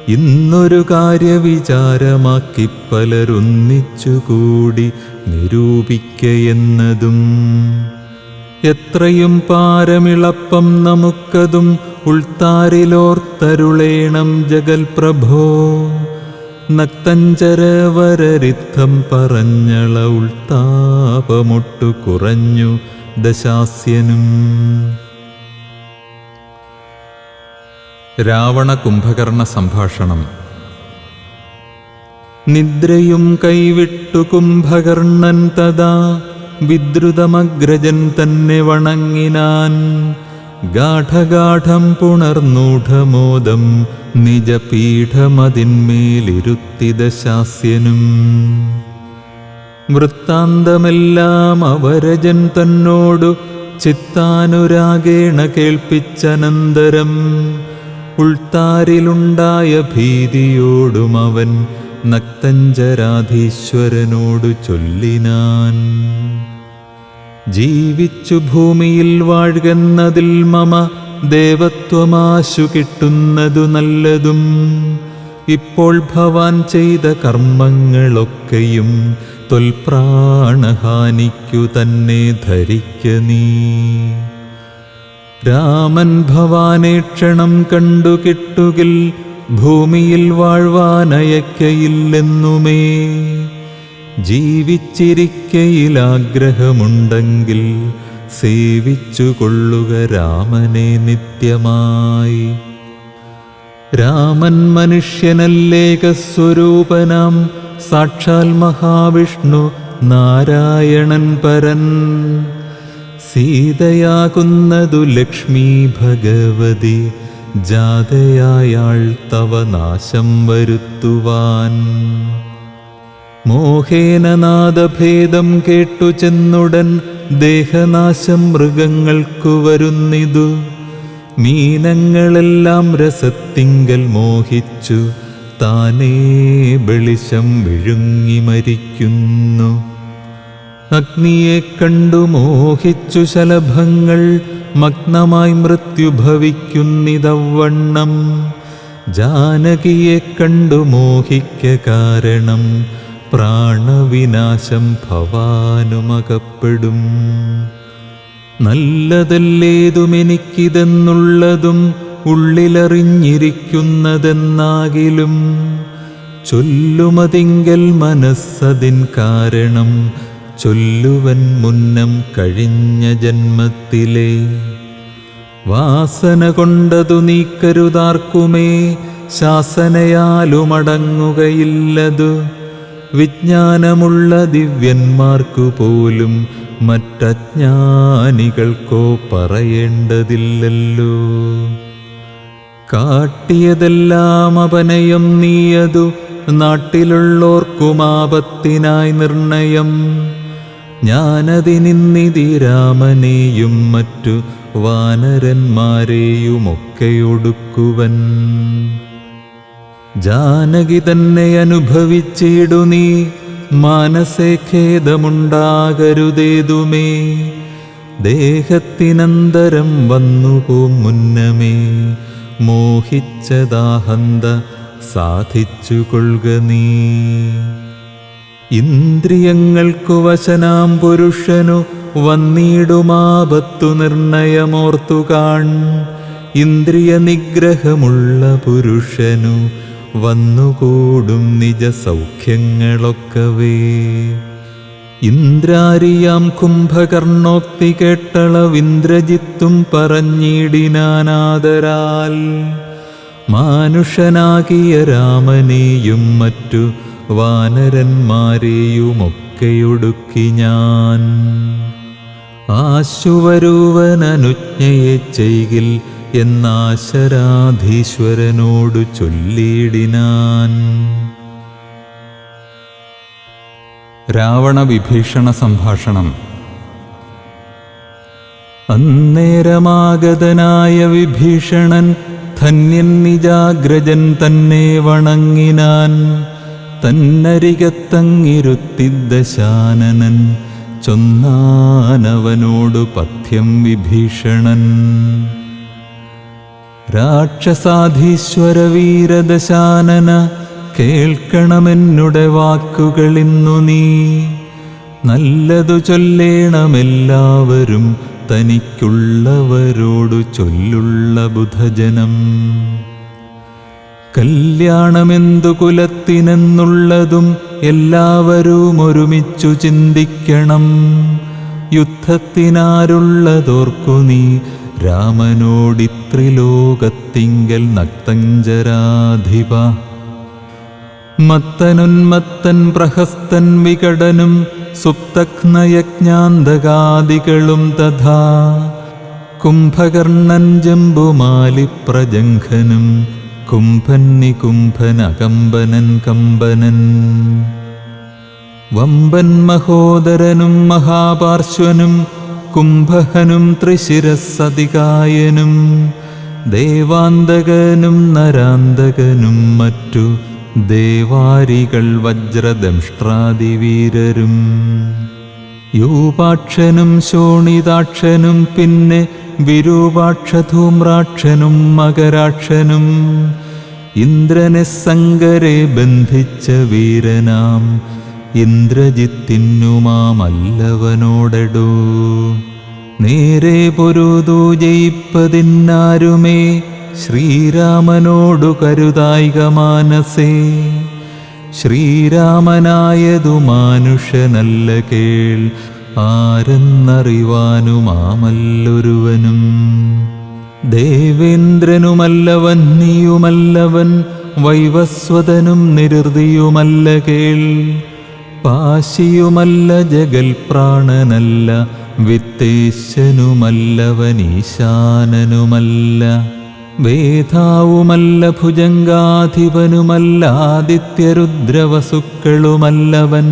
ഇന്നൊരു കാര്യവിചാരമാക്കി പലരൊന്നിച്ചുകൂടി നിരൂപിക്കയെന്നതും. എത്രയും പാരമിളപ്പം നമുക്കതും ഉൾത്താരിലോർത്തരുളേണം ജഗൽപ്രഭോ. നക്തഞ്ചരവരരിത്തം പറഞ്ഞള ഉൾത്താപമൊട്ടു കുറഞ്ഞു ദശാസ്യനും. രാവണ കുംഭകർണ സംഭാഷണം. നിദ്രയും കൈവിട്ടു കുംഭകർണൻ തഥാ വിദ്രുതമഗ്രജൻ തന്നെ വണങ്ങിനാൻ. ഗാഠഗാഠം പുണർന്നൂഢമോദം നിജപീഠമതിന്മേലിരുത്തി ദശാസ്യനും. വൃത്താന്തമെല്ലാം അവരജൻ തന്നോടു ചിത്താനുരാഗേണ കേൾപ്പിച്ചനന്തരം ഉൾത്താരിലുണ്ടായ ഭീതിയോടും അവൻ നക്തഞ്ചരാധീശ്വരനോടു ചൊല്ലിനാൻ. ജീവിച്ചു ഭൂമിയിൽ വാഴുന്നതിൽ മമ ദേവത്വമാശു കിട്ടുന്നതു നല്ലതും. ഇപ്പോൾ ഭവാൻ ചെയ്ത കർമ്മങ്ങളൊക്കെയും ത്വൽപ്രാണഹാനിക്കു തന്നെ ധരിക്ക നീ. രാമൻ ഭവാനെ ക്ഷണം കണ്ടു കിട്ടുകിൽ ഭൂമിയിൽ വാഴ്വാനയക്കയില്ലെന്നുമേ. ജീവിച്ചിരിക്കയിലാഗ്രഹമുണ്ടെങ്കിൽ സേവിച്ചു കൊള്ളുക രാമനെ നിത്യമായി. രാമൻ മനുഷ്യനല്ലേകസ്വരൂപനാം സാക്ഷാൽ മഹാവിഷ്ണു നാരായണൻ പരൻ. സീതയാകുന്നതു ലക്ഷ്മീ ഭഗവതി, ജാതയായാൾ തവ നാശം വരുത്തുവാൻ. മോഹേന നാദഭേദം കേട്ടു ചെന്നുടൻ ദേഹനാശം മൃഗങ്ങൾക്കു വരുന്നിതു. മീനങ്ങളെല്ലാം രസത്തിങ്കൽ മോഹിച്ചു താനേ ബളിശം വിഴുങ്ങി മരിക്കുന്നു. അഗ്നിയെ കണ്ടു മോഹിച്ചു ശലഭങ്ങൾ മഗ്നമായി മൃത്യു ഭവിക്കുന്നിതവണ്ണം. ജാനകിയെ കണ്ടു മോഹിക്ക കാരണം പ്രാണവിനാശം ഭവാനുമകപ്പെടും. നല്ലതല്ലേതുമെനിക്കിതെന്നുള്ളതും ഉള്ളിലറിഞ്ഞിരിക്കുന്നതെന്നാകിലും ചൊല്ലുമതിങ്കൽ മനസ്സതിൻ കാരണം ചൊല്ലുവൻ മുന്നം കഴിഞ്ഞ ജന്മത്തിലെ. വാസന കൊണ്ടതു നീക്കരുതാർക്കുമേ ശാസനയാലുമടങ്ങുകയില്ലതു. വിജ്ഞാനമുള്ള ദിവ്യന്മാർക്കു പോലും മറ്റജ്ഞാനികൾക്കോ പറയേണ്ടതില്ലല്ലോ. കാട്ടിയതെല്ലാം അപനയം നീയതു നാട്ടിലുള്ളോർക്കുമാപത്തിനായി നിർണയം. ഞാനതിനിന്നിതി രാമനെയും മറ്റു വാനരന്മാരെയുമൊക്കെയൊടുക്കുവൻ. ജാനകി തന്നെ അനുഭവിച്ചിടു നീ മാനസേ ഖേദമുണ്ടാകരുതേതുമേ. ദേഹത്തിനന്തരം വന്നുപോം മുന്നമേ മോഹിച്ചതാഹന്ത സാധിച്ചുകൊള്ളുക നീ. ഇന്ദ്രിയങ്ങൾക്കു വശനാം പുരുഷനു വന്നിടുമാപത്തു നിർണയമോർത്തുകാൺ. ഇന്ദ്രിയ നിഗ്രഹമുള്ള പുരുഷനു വന്നുകൂടും നിജ സൗഖ്യങ്ങളൊക്കവേ. ഇന്ദ്രാരിയാം കുംഭകർണോക്തി കേട്ടളവിന്ദ്രജിത്തും പറഞ്ഞിടിനാനാദരാൽ. മാനുഷനാകിയ രാമനെയും മറ്റു വാനരന്മാരെയുമൊക്കെയൊടുക്കി ഞാൻ. ആശുവരൂവനനുജ്ഞയെ ചെയ്കിൽ എന്നാശരാധീശ്വരനോടു ചൊല്ലിയിടിനാൻ. രാവണ വിഭീഷണ സംഭാഷണം. അന്നേരമാഗതനായ വിഭീഷണൻ ധന്യൻ നിജാഗ്രജൻ തന്നെ വണങ്ങിനാൻ. തന്നരികത്തങ്ങിരുത്തി ദശാനനൻ ചൊന്നാനവനോടു പഥ്യം വിഭീഷണൻ. രാക്ഷസാധീശ്വര വീരദശാനന കേൾക്കണമെന്നുടെ വാക്കുകളിന്നു നീ. നല്ലതു ചൊല്ലേണമെല്ലാവരും തനിക്കുള്ളവരോടു ചൊല്ലുള്ള ബുധജനം. കല്യാണമെന്തു കുലത്തിനെന്നുള്ളതും എല്ലാവരും ഒരുമിച്ചു ചിന്തിക്കണം. യുദ്ധത്തിനാരുള്ളതോർക്കു നീ രാമനോടിത്രിലോകത്തിങ്കൽ നക്തഞ്ചരാധിപ. മത്തനുന്മത്തൻ പ്രഹസ്തൻ വികടനും സുപ്തഘ്നയജ്ഞാന്തകാദികളും തഥാ. കുംഭകർണൻ ജംബുമാലിപ്രജംഘനും കുംഭൻ നികുംഭൻ അകമ്പനൻ കമ്പനൻ. വമ്പൻ മഹോദരനും മഹാപാർശ്വനും കുംഭഹനും ത്രിശിരസ്സതികായനും ദേവാന്തകനും നരാന്തകനും മറ്റു ദേവാരികൾ വജ്രദംഷ്ട്രാദിവീരരും. യൂപാക്ഷനും ശോണിതാക്ഷനും പിന്നെ വിരൂപാക്ഷധൂമ്രാക്ഷനും മകരാക്ഷനും. ഇന്ദ്രനെ സങ്കരെ ബന്ധിച്ച വീരനാം ഇന്ദ്രജിത്തിനുമാമല്ലവനോടടോ. നേരെ പൊരുതു ജയിപ്പതിന്നാരുമേ ശ്രീരാമനോടു കരുതായിക മാനസേ. ശ്രീരാമനായതു മാനുഷനല്ല കേൾ ആരെന്നറിവാനുമാമല്ലൊരുവനും. ദേവേന്ദ്രനുമല്ലവൻ നീയുമല്ലവൻ വൈവസ്വതനും നിരുതിയുമല്ല കേൾ. പാശിയുമല്ല ജഗൽ പ്രാണനല്ല വിത്തേശനുമല്ലവനീശാനനുമല്ല. വേധാവുമല്ല ഭുജംഗാധിപനുമല്ല ആദിത്യരുദ്രവസുക്കളുമല്ലവൻ.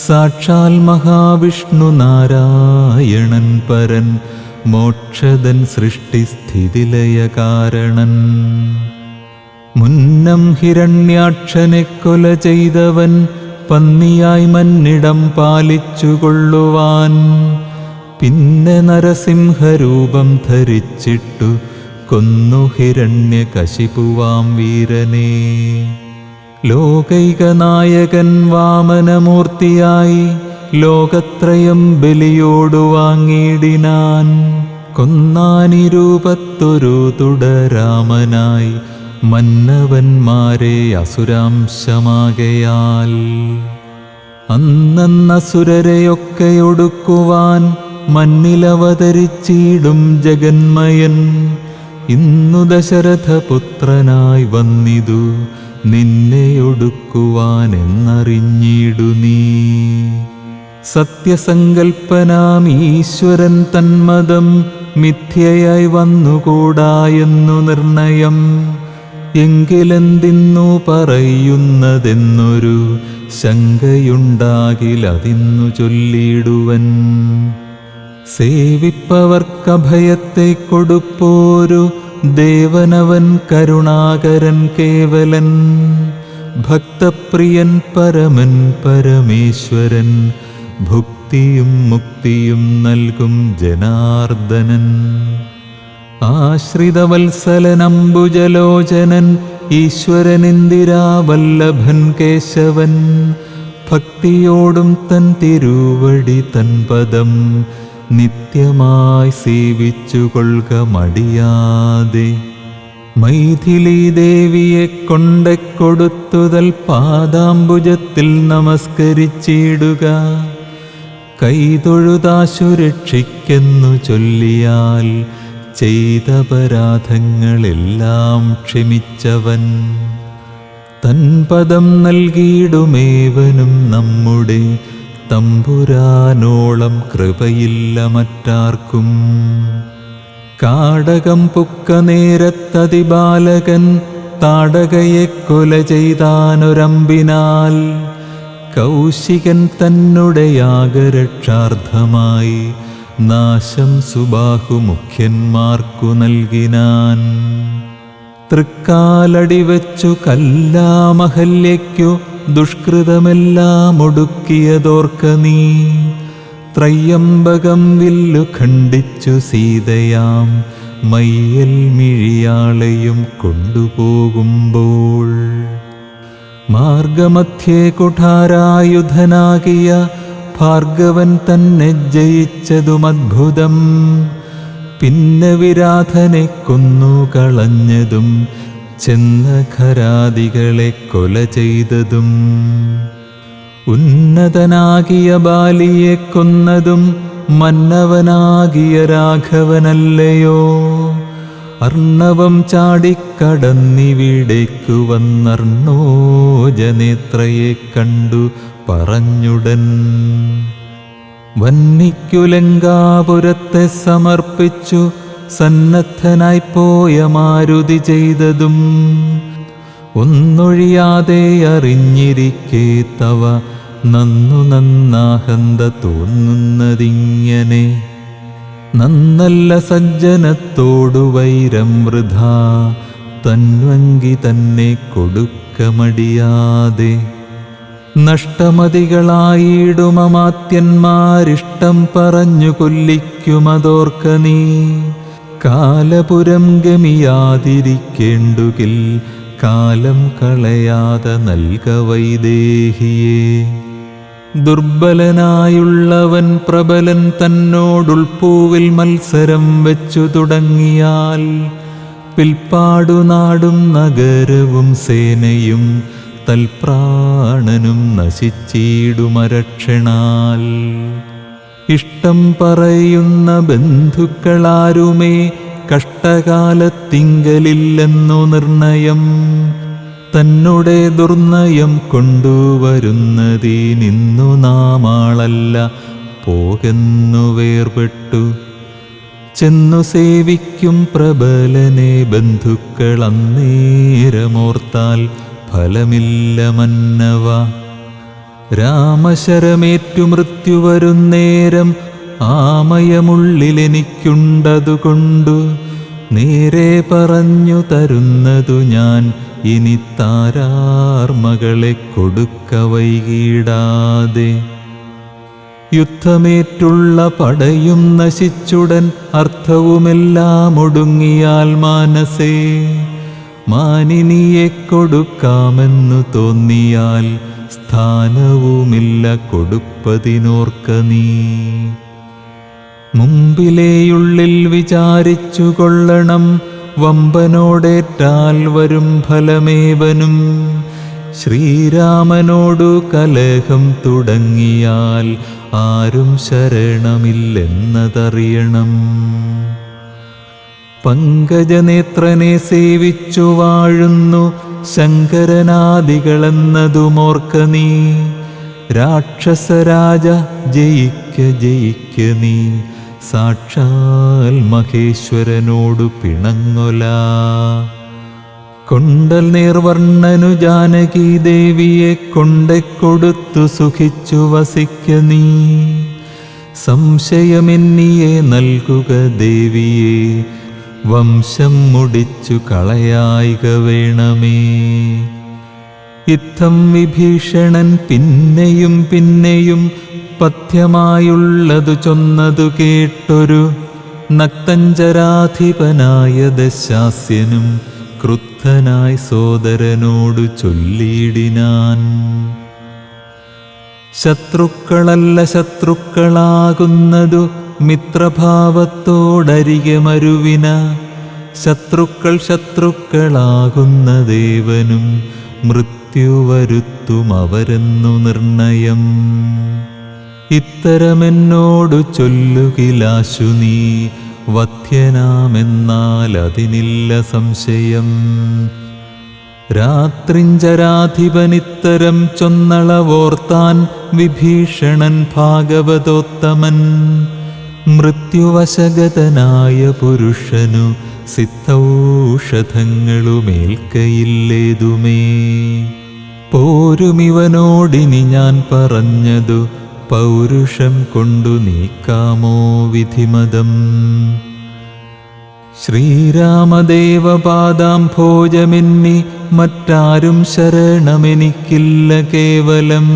സാക്ഷാൽ മഹാവിഷ്ണു നാരായണൻ പരൻ മോക്ഷദൻ സൃഷ്ടിസ്ഥിതിലയ കാരണൻ. മുന്നം ഹിരണ്യാക്ഷനെ കൊല ചെയ്തവൻ പന്നിയായി മന്നിടം പാലിച്ചുകൊള്ളുവാൻ. പിന്നെ നരസിംഹരൂപം ധരിച്ചിട്ടു കൊന്നു ഹിരണ്യകശിപുവാം വീരനെ. ലോകൈകനായകൻ വാമനമൂർത്തിയായി ലോകത്രയം ബലിയോടു വാങ്ങിയിടിനാൻ. കൊന്നാനിരൂപത്തൊരു തുടരാമനായി മന്നവന്മാരെ അസുരാംശമാകയാൽ. അന്നസുരരെയൊക്കെ ഒടുക്കുവാൻ മണ്ണിലവതരിച്ചിടും ജഗന്മയൻ. ഇന്നു ദശരഥപുത്രനായി വന്നിതു നിന്നെയൊടുക്കുവാൻ എന്നറിഞ്ഞിടു നീ. സത്യസങ്കൽപ്പനാം ഈശ്വരൻ തന്മതം മിഥ്യയായി വന്നുകൂടായെന്നു നിർണയം. എങ്കിലെന്തിന്നു പറയുന്നതെന്നൊരു ശങ്കയുണ്ടാകിലതിന്നു ചൊല്ലിടുവൻ. സേവിപ്പവർക്കഭയത്തെ കൊടുപ്പോരു ദേവനവൻ കരുണാകരൻ കേവലൻ. ഭക്തപ്രിയൻ പരമൻ പരമേശ്വരൻ ഭുക്തിയും മുക്തിയും നൽകും ജനാർദ്ദനൻ. ആശ്രിതവത്സലനംബുജലോചനൻ ഈശ്വരനിന്ദിരാവല്ലഭൻ കേശവൻ. ഭക്തിയോടും തൻ തിരുവടി തൻ പദം നിത്യമായി സേവിച്ചുകൊള്ളുക മടിയാതെ. മൈഥിലീ ദേവിയെ കൊണ്ടക്കൊടുത്തുതൽ പാദാംബുജത്തിൽ നമസ്കരിച്ചിടുക. കൈതൊഴുതാശു രക്ഷിക്കെന്നു ചൊല്ലിയാൽ ചെയ്തപരാധങ്ങളെല്ലാം ക്ഷമിച്ചവൻ. തൻ പദം നൽകിയിടുമേവനും നമ്മുടെ തമ്പുരാനോളം കൃപയില്ല മറ്റാർക്കും. കാടകം പുക്ക നേരത്തതിബാലകൻ താടകയെ കൊല ചെയ്താനൊരമ്പിനാൽ. കൗശികൻ തന്നെ യാഗരക്ഷാർത്ഥമായി നാശം സുബാഹുമുഖ്യന്മാർക്കു നൽകിനാൻ. തൃക്കാലടിവെച്ചു കല്ലാമഹല്യയ്ക്കു ദുഷ്കൃതമെല്ലാം ഒടുക്കിയതോർക്ക നീ. ത്രയംബകം വില്ലു ഖണ്ഡിച്ചു സീതയാം മയ്യൽ മിഴിയാളെയും കൊണ്ടുപോകുമ്പോൾ. മാർഗമധ്യേ കുഠാരായുധനാകിയ ഭാർഗവൻ തന്നെ ജയിച്ചതുമദ്ഭുതം. പിന്നെ വിരാധനെ കൊന്നുകളഞ്ഞതും ചെന്ന ഖരാദികളെ കൊല ചെയ്തതും. ഉന്നതനാകിയ ബാലിയെ കൊന്നതും മന്നവനാകിയ രാഘവനല്ലയോ. അർണവം ചാടിക്കടന്നിവിടേക്കു വന്നർണോജനേത്രയെ കണ്ടു പറഞ്ഞുടൻ. വന്നിക്കു ലങ്കാപുരത്തെ സമർപ്പിച്ചു സന്നദ്ധനായി പോയ മാരുതി ചെയ്തതും. ഒന്നൊഴിയാതെ അറിഞ്ഞിരിക്കേ തവ നന്നു നന്നാഹന്ത തോന്നുന്നതിങ്ങനെ. നന്നല്ല സജ്ജനത്തോടു വൈരം വൃഥാ തന്വങ്കി തന്നെ കൊടുക്കമടിയാതെ. നഷ്ടമതികളായിടുമമാത്യന്മാരിഷ്ടം പറഞ്ഞു കൊല്ലിക്കുമതോർക്ക നീ. കാലപുരം ഗമിയാതിരിക്കേണ്ടുകിൽ കാലം കളയാതെ നൽക വൈദേഹിയെ. ദുർബലനായുള്ളവൻ പ്രബലൻ തന്നോടുൾപ്പൂവിൽ മത്സരം വെച്ചു തുടങ്ങിയാൽ. പിൽപ്പാടുനാടും നഗരവും സേനയും തൽപ്രാണനും നശിച്ചിടുമരക്ഷണാൽ. ഇഷ്ടം പറയുന്ന ബന്ധുക്കളാരുമേ കഷ്ടകാലത്തിങ്കലില്ലെന്നു നിർണയം. തന്നെ ദുർനയം കൊണ്ടുവരുന്നതിനിന്നു നാമാളല്ല പോകെന്നു വേർപെട്ടു. ചെന്നു സേവിക്കും പ്രബലനെ ബന്ധുക്കൾ അന്നേരമോർത്താൽ ഫലമില്ല മന്നവ. രാമശരമേറ്റു മൃത്യു വരുന്നേരം ആമയമുള്ളിലെനിക്കുണ്ടതുകൊണ്ടു നേരെ പറഞ്ഞു തരുന്നതു ഞാൻ. ഇനി താരാർമകളെ കൊടുക്ക വൈകിടാതെ. യുദ്ധമേറ്റുള്ള പടയും നശിച്ചുടൻ അർത്ഥവുമെല്ലാം ഒടുങ്ങിയാൽ മാനസേ മാനിനിയെ കൊടുക്കാമെന്നു തോന്നിയാൽ സ്ഥാനവുമില്ല കൊടുപ്പതിനോർക്ക നീ. മുമ്പിലേയുള്ളിൽ വിചാരിച്ചു കൊള്ളണം, വമ്പനോടേറ്റാൽ വരും ഫലമേവനും. ശ്രീരാമനോടു കലഹം തുടങ്ങിയാൽ ആരും ശരണമില്ലെന്നതറിയണം. പങ്കജനേത്രനെ സേവിച്ചു വാഴുന്നു ശങ്കരനാദികളെന്നതുമോർക്ക നീ. രാക്ഷസരാജ ജയിക്ക ജയിക്ക നീ, സാക്ഷാൽ മഹേശ്വരനോടു പിണങ്ങൊല. കൊണ്ടൽ നേർവർണ്ണനു ജാനകി ദേവിയെ കൊണ്ടെക്കൊടുത്തു സുഖിച്ചു വസിക്ക നീ. സംശയമെന്നിയെ നൽകുക ദേവിയെ, വംശം മുടിച്ചു കളയായിക വേണമേ. ഇത്തം വിഭീഷണൻ പിന്നെയും പിന്നെയും പഥ്യമായുള്ളതു ചൊന്നതു കേട്ടൊരു നക്തഞ്ചരാധിപനായ ദശാസ്യനും ക്രുദ്ധനായി സോദരനോടു ചൊല്ലിയിടിനാൻ. ശത്രുക്കളല്ല ശത്രുക്കളാകുന്നതു മിത്രഭാവത്തോടരികെ മരുവിന. ശത്രുക്കൾ ശത്രുക്കളാകുന്ന ദേവനും മൃത്യു വരുത്തുമവരെന്നു നിർണയം. ഇത്തരമെന്നോടു ചൊല്ലുകിലാശു നീ, വധ്യനാമെന്നാൽ അതിനില്ല സംശയം. രാത്രിഞ്ചരാധിപനിത്തരം ചൊന്നളവോർത്താൻ വിഭീഷണൻ ഭാഗവതോത്തമൻ. മൃത്യുവശഗതനായ പുരുഷനു സിദ്ധൌഷധങ്ങളുമേൽക്കയില്ലേതുമേ. പോരുമിവനോടിനി ഞാൻ പറഞ്ഞതു പൗരുഷം കൊണ്ടു നീക്കാമോ വിധിമതം. ശ്രീരാമദേവപാദാംഭോജമെന്നി മറ്റാരും ശരണമെനിക്കില്ല കേവലം.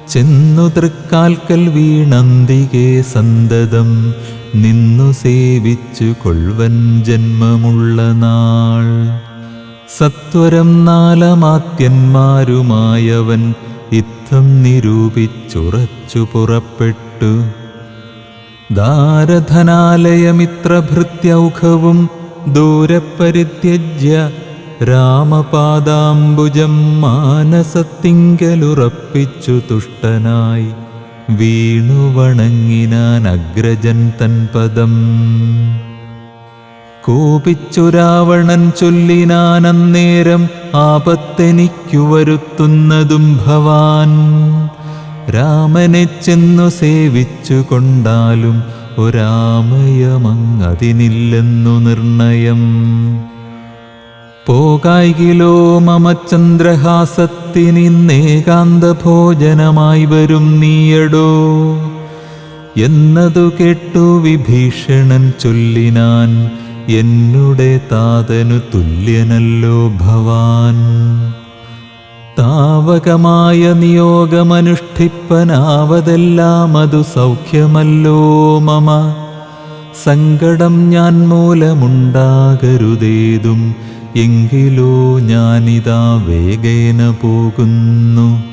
ചെന്നു തൃക്കാൽക്കൽ വീണന്തികെ സന്തതം നിന്നു സേവിച്ചു കൊൾവൻ ജന്മമുള്ള നാൾ. സത്വരം നാലമാത്യന്മാരുമായവൻ ഇത്തം നിരൂപിച്ചുറച്ചു പുറപ്പെട്ടു. ദാരധനാലയമിത്രഭൃത്യൗഘവും ദൂരപരിത്യജ്യ രാമപാദാംബുജം മാനസത്തിങ്കലുറപ്പിച്ചു തുഷ്ടനായി വീണു വണങ്ങിനാൻ അഗ്രജൻ തൻ പദം. കോപിച്ചു രാവണൻ ചൊല്ലിനാനന്നേരം ആപത്തെനിക്കു വരുത്തുന്നതും ഭവാൻ. രാമനെ ചെന്നു സേവിച്ചു കൊണ്ടാലും ഒരാമയമങ്ങതിനില്ലെന്നു നിർണയം. പോകായികിലോ മമ ചന്ദ്രഹാസത്തിനിന്നേകാന്ത ഭോജനമായി വരും നീയടോ എന്നതു കേട്ടു വിഭീഷണൻ ചൊല്ലിനാൻ. എന്നുടെ താതനു തുല്യനല്ലോ ഭവാൻ. താവകമായ നിയോഗമനുഷ്ഠിപ്പനാവതെല്ലാം അതു സൗഖ്യമല്ലോ മമ. സങ്കടം ഞാൻ മൂലമുണ്ടാകരുതേതും, എങ്കിലോ ഞാനിതാ വേഗേന പോകുന്നു.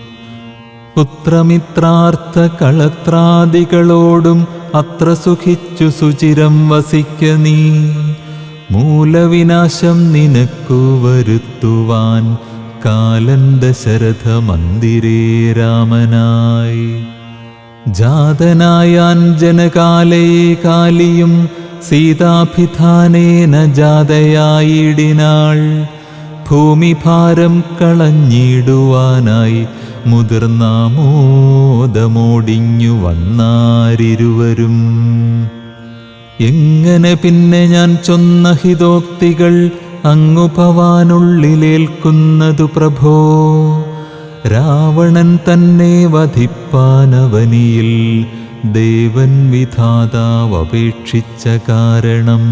പുത്രമിത്രാർത്ഥ കളത്രാദികളോടും അത്ര സുഖിച്ചു സുചിരം വസിക്ക നീ. മൂലവിനാശം നിനക്കു വരുത്തുവാൻ കാലൻ ദശരഥ മന്ദിരേ രാമനായി. ജാതനായാൻ ജനകാലേ കാലിയും സീതാഭിധാനേന ജാതയായിടിനാൾ. ഭൂമിഭാരം കളഞ്ഞിടുവാനായി മുതിർന്നാമോദമോടിഞ്ഞു വന്നാരിരുവരും. എങ്ങനെ പിന്നെ ഞാൻ ചൊന്ന ഹിതോക്തികൾ അങ്ങു ഭവാനുള്ളിലേൽക്കുന്നതു പ്രഭോ. രാവണൻ തന്നെ വധിപ്പാനവനിയിൽ ദേവൻ വിധാതാവപേക്ഷിച്ച കാരണം.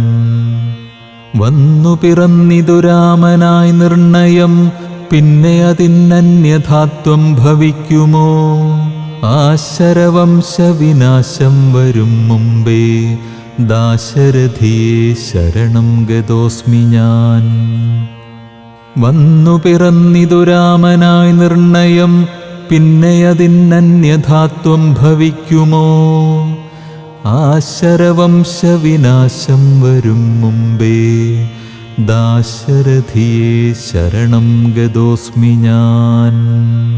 വന്നു പിറന്നിതു രാമനായി നിർണയം, പിന്നെ അതിനന്യഥാത്വം ഭവിക്കുമോ. ആശരവംശവിനാശം വരും മുമ്പേ ദാശരഥിയെ ശരണം ഗതോസ്മി ഞാൻ. വന്നു പിറന്നിതു രാമനായി നിർണയം, പിന്നെ അതിനന്യഥാത്വം ഭവിക്കുമോ? ആശരവംശവിനാശം വരും മുമ്പേ ദാശരഥിയെ ശരണം ഗതോസ്മി ഞാൻ.